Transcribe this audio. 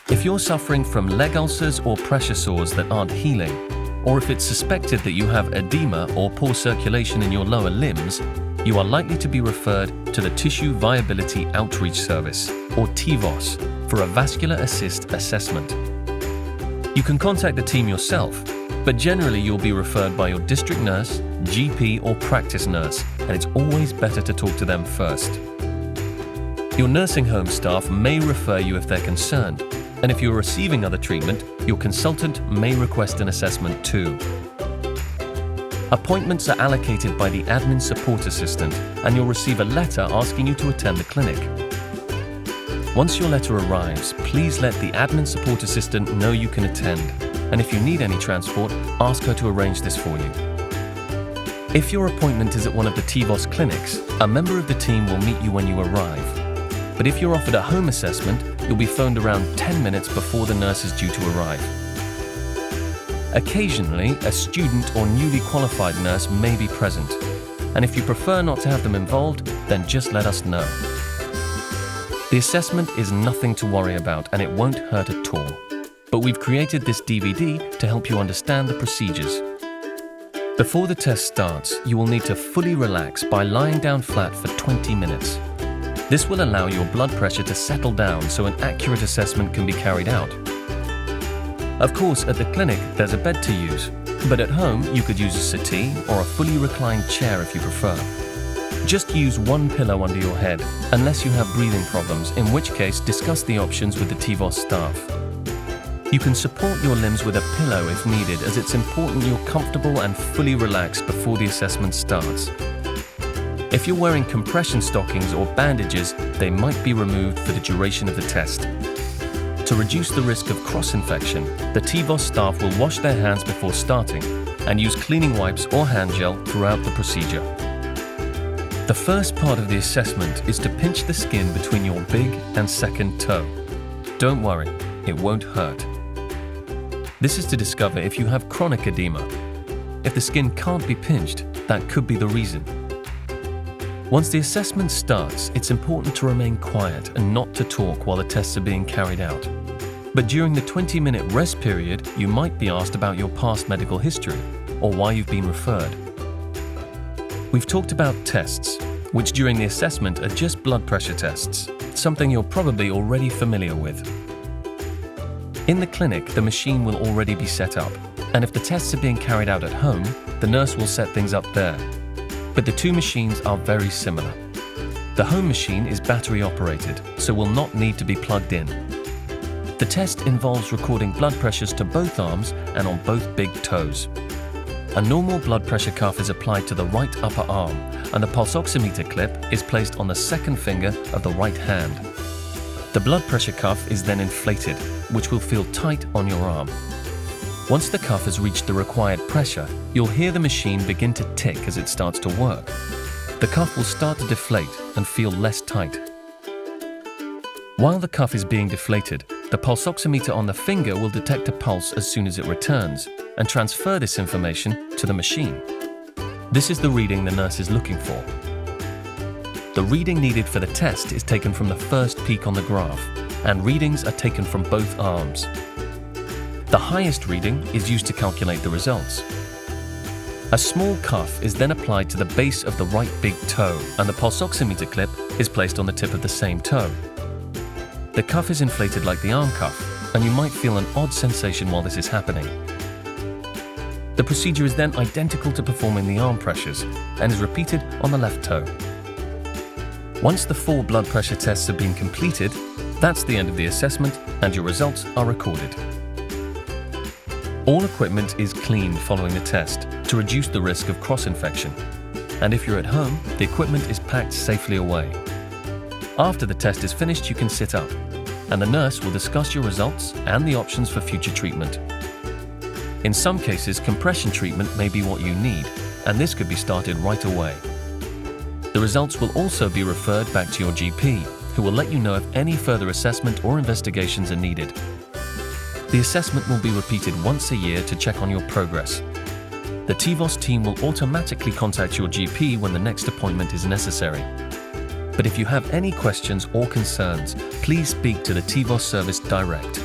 If you're suffering from leg ulcers or pressure sores that aren't healing, or if it's suspected that you have edema or poor circulation in your lower limbs, you are likely to be referred to the Tissue Viability Outreach Service, or TVOS, for a vascular assist assessment. You can contact the team yourself, but generally you'll be referred by your district nurse, GP or practice nurse, and it's always better to talk to them first. Your nursing home staff may refer you if they're concerned, and if you're receiving other treatment, your consultant may request an assessment too. Appointments are allocated by the admin support assistant, and you'll receive a letter asking you to attend the clinic. Once your letter arrives, please let the admin support assistant know you can attend, and if you need any transport, ask her to arrange this for you. If your appointment is at one of the TVOS clinics, a member of the team will meet you when you arrive. But if you're offered a home assessment, you'll be phoned around 10 minutes before the nurse is due to arrive. Occasionally, a student or newly qualified nurse may be present, and if you prefer not to have them involved, then just let us know. The assessment is nothing to worry about and it won't hurt at all, but we've created this DVD to help you understand the procedures. Before the test starts, you will need to fully relax by lying down flat for 20 minutes. This will allow your blood pressure to settle down so an accurate assessment can be carried out. Of course, at the clinic, there's a bed to use, but at home, you could use a settee or a fully reclined chair if you prefer. Just use one pillow under your head, unless you have breathing problems, in which case discuss the options with the TVOS staff. You can support your limbs with a pillow if needed, as it's important you're comfortable and fully relaxed before the assessment starts. If you're wearing compression stockings or bandages, they might be removed for the duration of the test. To reduce the risk of cross-infection, the TVOS staff will wash their hands before starting and use cleaning wipes or hand gel throughout the procedure. The first part of the assessment is to pinch the skin between your big and second toe. Don't worry, it won't hurt. This is to discover if you have chronic edema. If the skin can't be pinched, that could be the reason. Once the assessment starts, it's important to remain quiet and not to talk while the tests are being carried out. But during the 20-minute rest period, you might be asked about your past medical history or why you've been referred. We've talked about tests, which during the assessment are just blood pressure tests, something you're probably already familiar with. In the clinic, the machine will already be set up, and if the tests are being carried out at home, the nurse will set things up there. But the two machines are very similar. The home machine is battery operated, so will not need to be plugged in. The test involves recording blood pressures to both arms and on both big toes. A normal blood pressure cuff is applied to the right upper arm, and the pulse oximeter clip is placed on the second finger of the right hand. The blood pressure cuff is then inflated, which will feel tight on your arm. Once the cuff has reached the required pressure, you'll hear the machine begin to tick as it starts to work. The cuff will start to deflate and feel less tight. While the cuff is being deflated, the pulse oximeter on the finger will detect a pulse as soon as it returns and transfer this information to the machine. This is the reading the nurse is looking for. The reading needed for the test is taken from the first peak on the graph, and readings are taken from both arms. The highest reading is used to calculate the results. A small cuff is then applied to the base of the right big toe, and the pulse oximeter clip is placed on the tip of the same toe. The cuff is inflated like the arm cuff, and you might feel an odd sensation while this is happening. The procedure is then identical to performing the arm pressures and is repeated on the left toe. Once the 4 blood pressure tests have been completed, that's the end of the assessment and your results are recorded. All equipment is cleaned following the test to reduce the risk of cross-infection. And if you're at home, the equipment is packed safely away. After the test is finished, you can sit up, and the nurse will discuss your results and the options for future treatment. In some cases, compression treatment may be what you need, and this could be started right away. The results will also be referred back to your GP, who will let you know if any further assessment or investigations are needed. The assessment will be repeated once a year to check on your progress. The TVOS team will automatically contact your GP when the next appointment is necessary. But if you have any questions or concerns, please speak to the TVOS service direct.